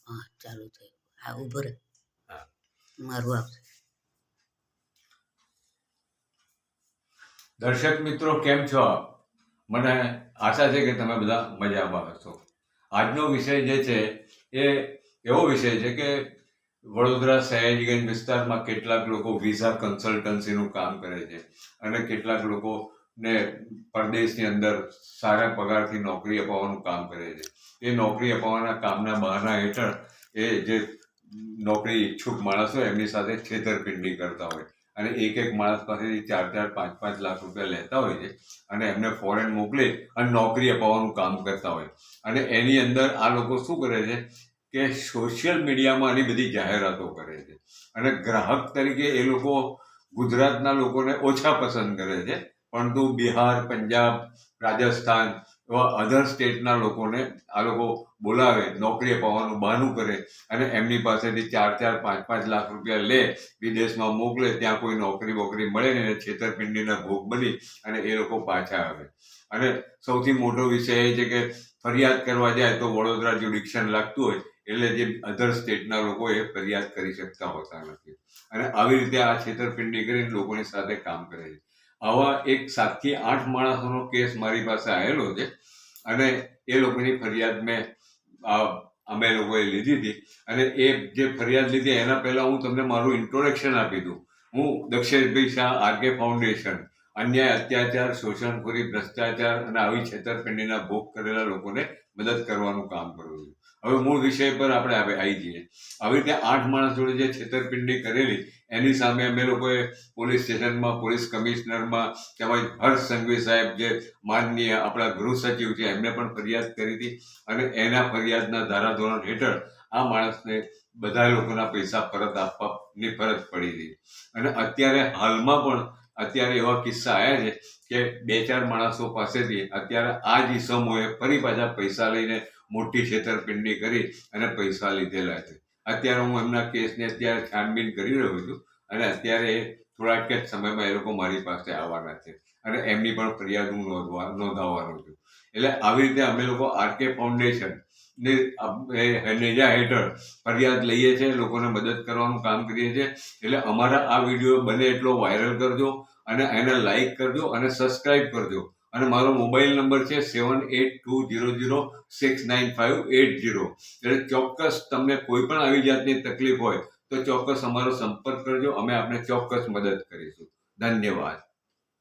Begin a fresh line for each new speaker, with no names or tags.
હા ચાલુ થયું. હા ઉભો રહે, મારું આવશે.
દર્શક મિત્રો કેમ છો? મને આશા છે કે તમે બધા મજામાં હશો. આજનો વિષય જે છે એ એવો વિષય છે કે વડોદરા સયાજીગંજ વિસ્તારમાં કેટલાક લોકો વિઝા કન્સલ્ટન્સીનું કામ કરે છે અને કેટલાક લોકોને પરદેશની અંદર સારા પગારથી નોકરી અપાવવાનું કામ કરે છે. એ નોકરી અપાવવાના કામના બહાના હેઠળ એ જે નોકરી ઈચ્છુક માણસો એમની સાથે છેતરપિંડી કરતા હોય અને એક માણસ પાસેથી 4-4, 5-5 લાખ રૂપિયા લેતા હોય છે અને એમને ફોરેન મોકલી અને નોકરી અપાવવાનું કામ કરતા હોય. અને એની અંદર આ લોકો શું કરે છે કે સોશિયલ મીડિયામાં આની બધી જાહેરાતો કરે છે અને ગ્રાહક તરીકે એ લોકો ગુજરાતના લોકોને ઓછા પસંદ કરે છે, પરંતુ બિહાર, પંજાબ, રાજસ્થાન એવા અધર સ્ટેટના લોકોને આ લોકો બોલાવે, નોકરી અપાવવાનું બહાનું કરે અને એમની પાસેથી 4-4, 5-5 લાખ રૂપિયા લે, વિદેશમાં મોકલે, ત્યાં કોઈ નોકરી બોકરી મળે ને છેતરપિંડીના ભોગ બની અને એ લોકો પાછા આવે. અને સૌથી મોટો વિષય એ છે કે ફરિયાદ કરવા જાય તો વડોદરા જ્યુડિક્શન લાગતું હોય એટલે જે અધર સ્ટેટના લોકો એ ફરિયાદ કરી શકતા હોતા નથી અને આવી રીતે આ છેતરપિંડી કરીને લોકોની સાથે કામ કરે છે. આવા એક 7 થી 8 માણસોનો કેસ મારી પાસે આવેલો છે અને એ લોકોની ફરિયાદ અમે લોકોએ લીધી હતી. અને એ જે ફરિયાદ લીધી એના પહેલા હું તમને મારું ઇન્ટ્રોડક્શન આપી દઉં. હું દક્ષેશભાઈ શાહ, આરકે ફાઉન્ડેશન, અન્યાય, અત્યાચાર, શોષણખોરી, ભ્રષ્ટાચાર અને આવી છેતરપિંડીના ભોગ કરેલા લોકોને મદદ કરવાનું કામ કરું છું. હવે મૂળ વિષય પર આપણે આવી જઈએ. આવી રીતે 8 માણસ જોડે જે છેતરપિંડી કરેલી એની સામે અમે લોકોએ પોલીસ સ્ટેશનમાં, પોલીસ કમિશનરમાં તેમજ હર્ષ સંઘવી સાહેબ જે માનનીય આપણા ગૃહ સચિવ છે એમને પણ ફરિયાદ કરી હતી અને એના ફરિયાદના ધારાધોરણ હેઠળ આ માણસને બધા લોકોના પૈસા પરત આપવાની ફરજ પડી હતી. અને અત્યારે હાલમાં પણ અત્યારે એવા કિસ્સા આવ્યા છે કે 2-4 માણસો પાસેથી અત્યારે આ જ ઈસમોએ ફરી પાછા પૈસા લઈને મોટી છેતરપિંડી કરી અને પૈસા લીધેલા છે. અત્યારે હું એમના કેસને અત્યારે છાનબીન કરી રહ્યો છું અને અત્યારે થોડાક જ સમયમાં એ લોકો મારી પાસે આવવાના છે અને એમની પણ ફરિયાદ હું નોંધાવવાનો છું. એટલે આવી રીતે અમે લોકો આરકે ફાઉન્ડેશન નેજા હેઠળ ફરિયાદ લઈએ છીએ, લોકોને મદદ કરવાનું કામ કરીએ છીએ. એટલે અમારા આ વિડીયો બને એટલો વાયરલ કરજો અને એને લાઈક કરજો અને સબસ્ક્રાઇબ કરજો. અને મારો મોબાઈલ નંબર છે 7820069580. એટલે ચોક્કસ તમને કોઈ પણ આવી જાતની તકલીફ હોય તો ચોક્કસ અમારો સંપર્ક કરજો, અમે આપને ચોક્કસ મદદ કરીશું. ધન્યવાદ.